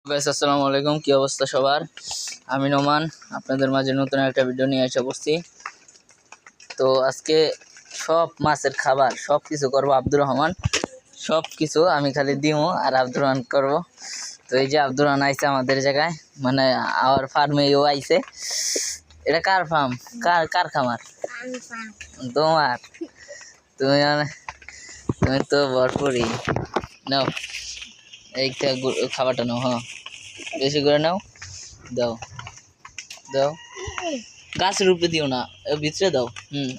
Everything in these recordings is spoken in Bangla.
গাইস আসসালামু আলাইকুম, কি অবস্থা সবার? আমি নোমান আপনাদের মাঝে নতুন একটা ভিডিও নিয়ে এসে বসছি। তো আজকে সব মাছের খাবার সব কিছু করবো আব্দুর রহমান, সব কিছু আমি খালি দিমু আর আব্দুর রহমান করবো। তো এই যে আব্দুর রহমান আইছে আমাদের জায়গায়, মানে আমার ফার্মে ও আইছে। এটা কার ফার্ম? কার খামার? তোমার। তুমি তুমি তো ভরপুরই। নাও এইটা খাবারটা নাও, হ্যাঁ বেশি করে নাও। দাও দাও, গাছের উপরে দিও না, ভিতরে দাও।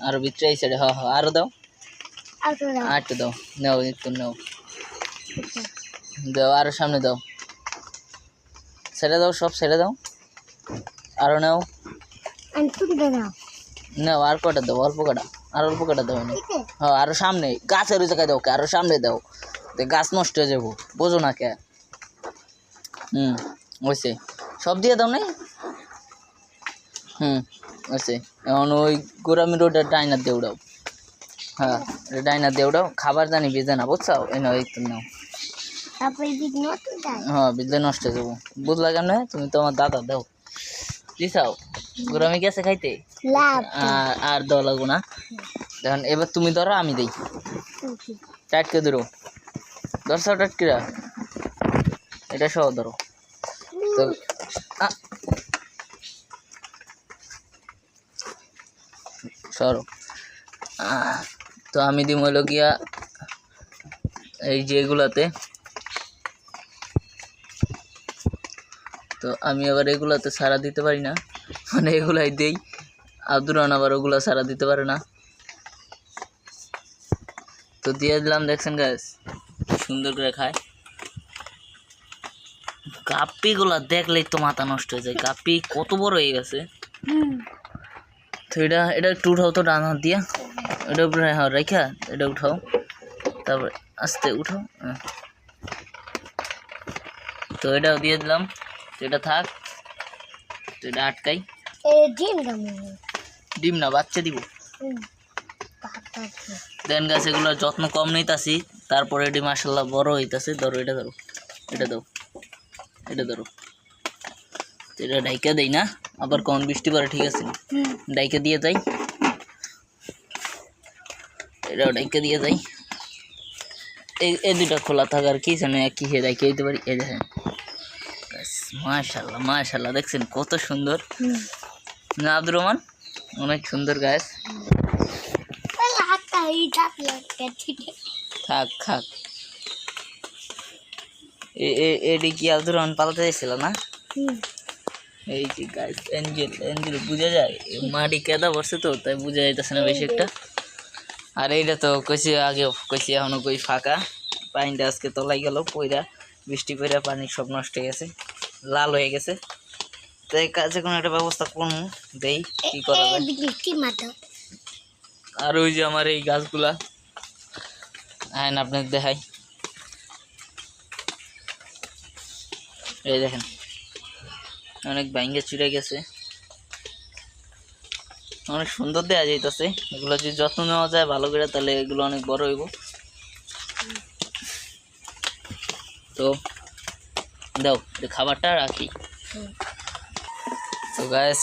আরো ভিতরে এই সাইডে, হ্যাঁ হ্যাঁ আরো দাও, আরেকটু দাও। নাও একটু নাও, দাও আরো সামনে দাও, ছেড়ে দাও, সব ছেড়ে দাও। আরো নাও, নাও আর কটা দাও, অল্প কটা, আর অল্প কটা দাও। হ্যাঁ আরো সামনে, গাছের ওই জায়গায় দাও, আরো সামনে দাও, গাছ নষ্ট হয়ে যাবো, বোঝো না কে? ওইসে সব দিয়ে দাও নাই। ওইসে এখন ওই গোরামি রোডে ডাইনার দিয়ে উড়াও। হ্যাঁ ডাইনার দিয়ে উড়াও, খাবার জানি ভিজে না, বুঝছাও? এই নাও একটু নাও। হ্যাঁ বিজলে নষ্ট হয়ে যাবো, বুঝলা কেন? তুমি তো আমার দাদা, দাও দিছাও। গোরামি গেছে খাইতে, আর দেওয়া লাগবো না। এখন এবার তুমি ধরো, আমি দিই। টাটকে ধরো, ধরছাও টাটকিরা, এটা সহ ধরো। তো সরো। তো আমি দিম হইল গিয়া এই যে এগুলাতে। তো আমি আবার এগুলাতে সারা দিতে পারি না, মানে এগুলাই দেই। আব্দুর রহমান আবার ওগুলা সারা দিতে পারে না। তো দিয়ে দিলাম, দেখছেন গাছ সুন্দর করে খায়। গাপ্পিগুলা দেখলেই তো মাথা নষ্ট হয়ে যায়, গাপ্পি কত বড় হয়ে গেছে। তো এটা একটু উঠাও তো ডান হাত দিয়া, এটা উপরে রেখা এটা উঠাও, তারপরে আস্তে উঠাও। তো এটাও দিয়ে দিলাম, তো এটা থাক। তো এটা আটকাই, ডিম না বাচ্চা দিব। দেন গাছ এগুলোর যত্ন কম নিতেছি, তারপরে এটি মাসাল্লাহ বড় হইতাছে। ধরো এটা, ধরো এটা দাও, এটা ধরো। এটা ডাইকা দেই না, আবার কখন বৃষ্টি পড়ে, ঠিক আছে ডাইকা দিয়ে যাই, এটাও ডাইকা দিয়ে যাই। এই দুটা খোলা থাকার কি জানে, কি হে ডাইকা দিতে পারি। এই দেখেন মাশাল্লাহ মাশাল্লাহ, দেখছেন কত সুন্দর না আব্দুর রহমান? অনেক সুন্দর গাছ। থাক থাক, এটি কি আব্দুর রহমান পালাতে চাইছিল না? এই যে গাছ এঞ্জেল বুঝা যায়, মাটি কেদা বসে তো তাই বুঝা যাইতেছে না বেশি একটা। আর এইটা তো কইছি আগে, কইছি এখনো কই ফাঁকা। পানিটা আজকে তলাই গেল পইরা, বৃষ্টি পইরা পানি সব নষ্ট হয়ে গেছে, লাল হয়ে গেছে। তো এই কাজে কোনো একটা ব্যবস্থা করবো, দেই কি করা যায়। আর ওই যে আমার এই গাছগুলা আইন আপনাদের দেখাই, এই দেখেন অনেক ভাঙ্গে চুরে গেছে, অনেক সুন্দর দেওয়া যাইতেছে। এগুলো যদি যত্ন নেওয়া যায় ভালো করে, তাহলে এগুলো অনেক বড় হইব। তো দাও খাবারটা রাখি। তো গাইস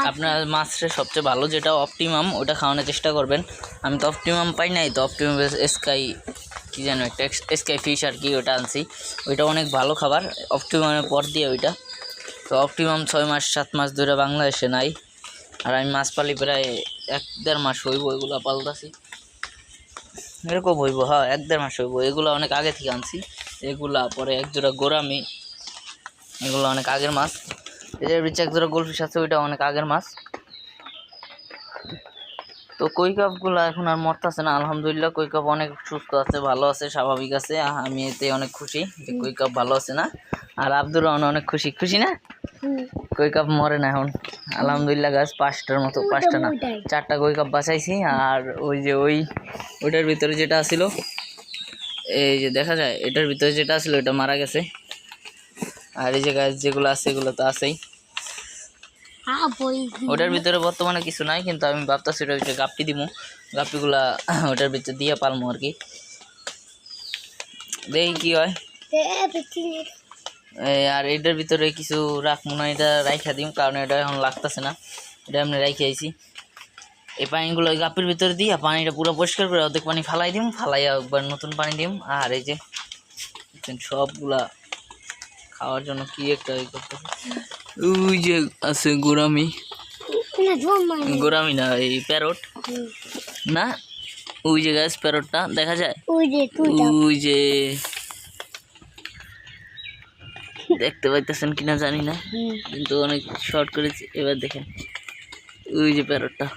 আপনার মাছের সবচেয়ে ভালো যেটা অপটিমাম, ওটা খাওয়ানোর চেষ্টা করবেন। আমি তো অপটিমাম পাই নাই, তো অপটিমাম স্কাই কী জানো একটা স্কাই ফিশ আর কি, ওটা আনছি। ওইটা অনেক ভালো খাবার, অপটিমামের পর দিয়ে ওইটা। তো অপটিমাম 6 মাস 7 মাস ধরে বাংলাদেশে নাই। আর আমি মাছ পালি প্রায় 1-1.5 মাস হইব, এগুলো পালতাছি এরকম হইব। হ্যাঁ 1-1.5 মাস হইব। এগুলো অনেক আগে থেকে আনছি, এগুলা পরে একজোড়া গোরামি, এগুলো অনেক আগের মাছ। এটার বিচ্ছে একজোড়া গোলফিশ আছে, ওইটা অনেক আগের মাছ। তো কই কাপগুলো এখন আর মরতেছে না, আলহামদুলিল্লাহ। কই কাপ অনেক সুস্থ আছে, ভালো আছে, স্বাভাবিক আছে। আমি এতে অনেক খুশি যে কই কাপ ভালো আছে না। আর আব্দুর রহমান অনেক খুশি, খুশি না? কই কাপ মরে না এখন, আলহামদুলিল্লাহ। গাছ 5টার মতো, 5টা না 4টা কই কাপ বাঁচাইছি। আর ওই যে ওইটার ভিতরে যেটা আছিল, এই যে দেখা যায় এটার ভিতরে যেটা আছিল ওটা মারা গেছে। আর এই যে গাছ যেগুলো আছে এগুলো তো আছেই। ওটার ভিতরে বর্তমানে কিছু নাই, কিন্তু আমি ভাবতেছি ওটার ভিতরে গাপ্পি দিব, গাপ্পিগুলা ওটার ভিতরে দিয়ে পালমো আর কি, দেখি কি হয়। আর এটার ভিতরে কিছু রাখবো না, এটা রাইখা দিম, কারণ এটা এখন লাগতেছে না, এটা আমি রাইখে আইছি। এই পানিগুলো ওই গাপের ভিতরে দিই, আর পানিটা পুরো পরিষ্কার করে অর্ধেক পানি ফালাই দিম, ফালাইয়া একবার নতুন পানি দিম। আর এই যে সবগুলা খাওয়ার জন্য কি একটা করতেছে, ওই যে আছে গোরামি, গোরামি না এই প্যারট না, ওই যে গাছ প্যারটটা দেখা যায়, ওই যে দেখতে পাইতেছেন কিনা জানি না, কিন্তু অনেক শর্ট করেছি। এবার দেখেন ওই যে প্যারটটা,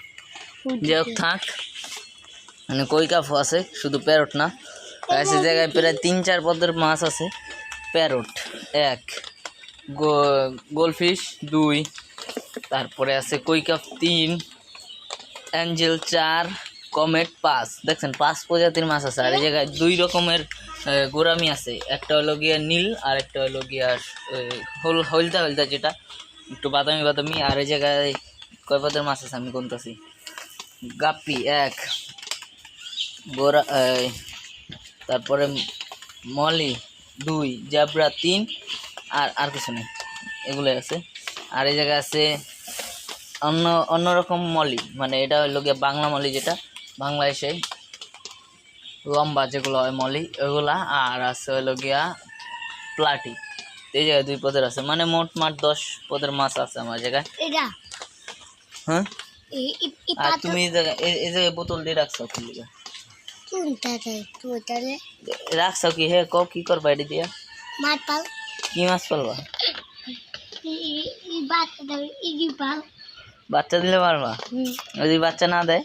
যাই হোক থাক, মানে কই কাফও আছে, শুধু প্যারট না, গাছের জায়গায় প্রায় 3-4 পদের মাছ আছে। প্যারট 1, গোলফিশ 2, তারপরে আছে কই কাপ 3, অ্যাঞ্জেল 4, কমেট 5। দেখছেন 5 প্রজাতির মাছ আছে। আর এই জায়গায় 2 রকমের গোরামি আছে, একটা হলো গিয়া নীল আর একটা হলো গিয়া হলদা হলদা, যেটা একটু বাদামি বাদামি। আর এই জায়গায় কয় পদের মাছ আছে আমি গুনতেছি, গাপ্পি 1, গোরা, তারপরে মলি 2, জ্যাবরা 3, আর কিছু নেই, এগুলোই আছে। আর এই জায়গায় আছে অন্যরকম মলি, মানে এটা হলো গিয়া বাংলা মলি, যেটা বাংলাদেশে লম্বা যেগুলো হয় মলি ওগুলা। আর আছে হলো গিয়া প্লাটি, এই জায়গায় 2 পদের আছে, মানে মোট 10 পদের মাছ আছে আমার জায়গায়। হ্যাঁ, আর তুমি এই জায়গায় বোতল দিয়ে রাখছো কি লিগা? রাখছো কি? হে ক কি করবা এটি দিয়া? কি মাছ পালবা? বাচ্চা দিলে পারবা? যদি বাচ্চা না দেয়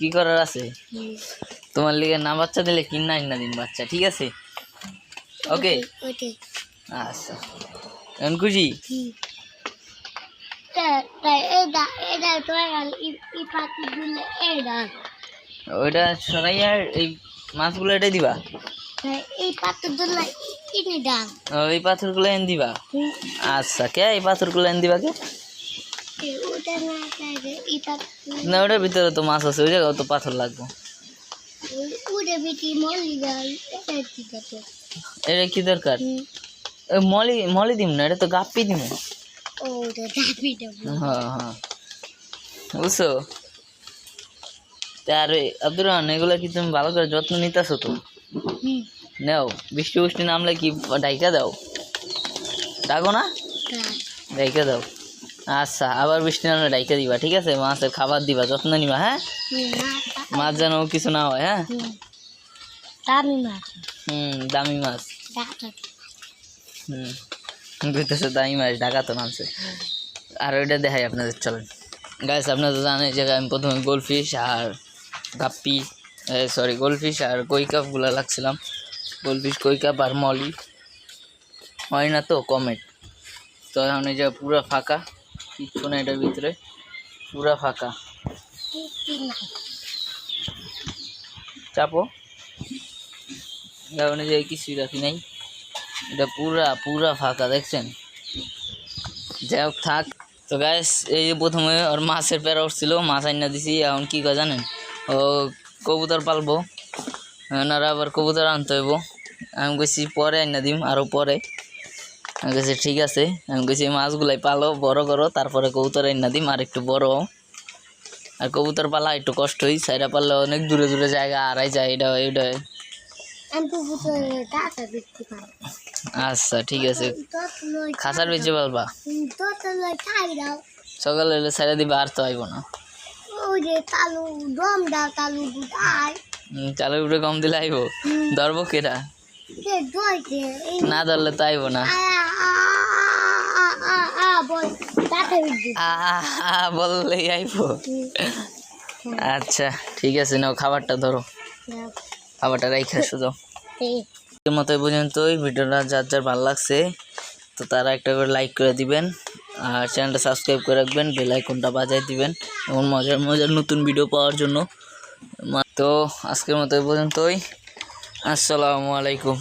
কি করার আছে তোমার লিগে? না বাচ্চা দিলে কিনা না দিন বাচ্চা, ঠিক আছে? ওকে, আচ্ছা, এখন খুশি? ওইটা সরাইয়া এই মাছগুলো এটাই দিবা, এই পাথরগুলো এনে দিবা? আচ্ছা, কে এই পাথরগুলো এনে দিবা কে? না, ওটার ভিতরে তো মাছ আছে, ওই জায়গায় তো পাথর লাগবে। এটা কি দরকার? মলি দিম না, এটা তো গাপ্পি দিম। হ্যাঁ হ্যাঁ, বুঝছো? আর আব্দুর রহমান, এগুলা কি তুমি ভালো করে যত্ন নিতেছো তো? নাও, বৃষ্টি বৃষ্টি নামলে কি ডাইকা দাও? ডাকো না? ডাইকা দাও। আচ্ছা, আবার বৃষ্টি নামলে ডাইকা দিবা, ঠিক আছে? মাছের খাবার দিবা, যত্ন নিবা, হ্যাঁ? মাছ যেন কিছু না হয়, হ্যাঁ? দামি মাছ, বুঝতেছে, দামি মাছ ঢাকা তো নামছে। আর ওইটা দেখাই আপনাদের, চলেন গাইস। আপনারা তো জানেন এই জায়গায় আমি প্রথমে গোলফিশ আর গাপ্পি, গোলফিশ আর কই কাপগুলো লাগছিলাম, গোলফিশ, কই কাপ আর মলি হয় না তো কমেট। তো এখন এই জায়গা পুরো ফাঁকা, কিচ্ছু না এটার ভিতরে, পুরা ফাঁকা। চাপো, এখন এই জায়গায় কিছুই রাখি নাই, এটা পুরা ফাঁকা, দেখছেন? যাই হোক থাক। তো গাইস, এই যে প্রথমে ওর মাছের প্যারা উঠছিল, মাছ আইনা দিছি। এখন কী করে জানেন, ও কবুতর পালবো, ওনারা আবার কবুতর আনতে হইব। আমি কইছি পরে আইনা দিম, আরও পরে। আমি কইছি ঠিক আছে, আমি কইছি মাছগুলাই পালো, বড় করো, তারপরে কবুতর আইনা দিম, আর একটু বড়। আর কবুতর পালা একটু কষ্টই, সাইডা পারলে অনেক দূরে দূরে জায়গা আড়াই যায়, এটা আচ্ছা ঠিক আছে, খাঁচার বেঁচে পালবা, সকালে হলে ছেড়ে দিবা, আর তো আইব না। চালু উপরে কম দিলে আইব, ধরবো কেটা? না ধরলে তো আইব না, বললেই আইব। আচ্ছা ঠিক আছে, নাও খাবারটা ধরো, খাবারটা রাইখা শুধু মতো পর্যন্তই। ভিডিওটা যার যার ভালো লাগছে তো তারা একটা করে লাইক করে দিবেন, আর চ্যানেলটা সাবস্ক্রাইব করে রাখবেন, বেল আইকনটা বাজায় দিবেন এমন মজার মজার নতুন ভিডিও পাওয়ার জন্য। তো আজকের মতো পর্যন্তই, আসসালামু আলাইকুম।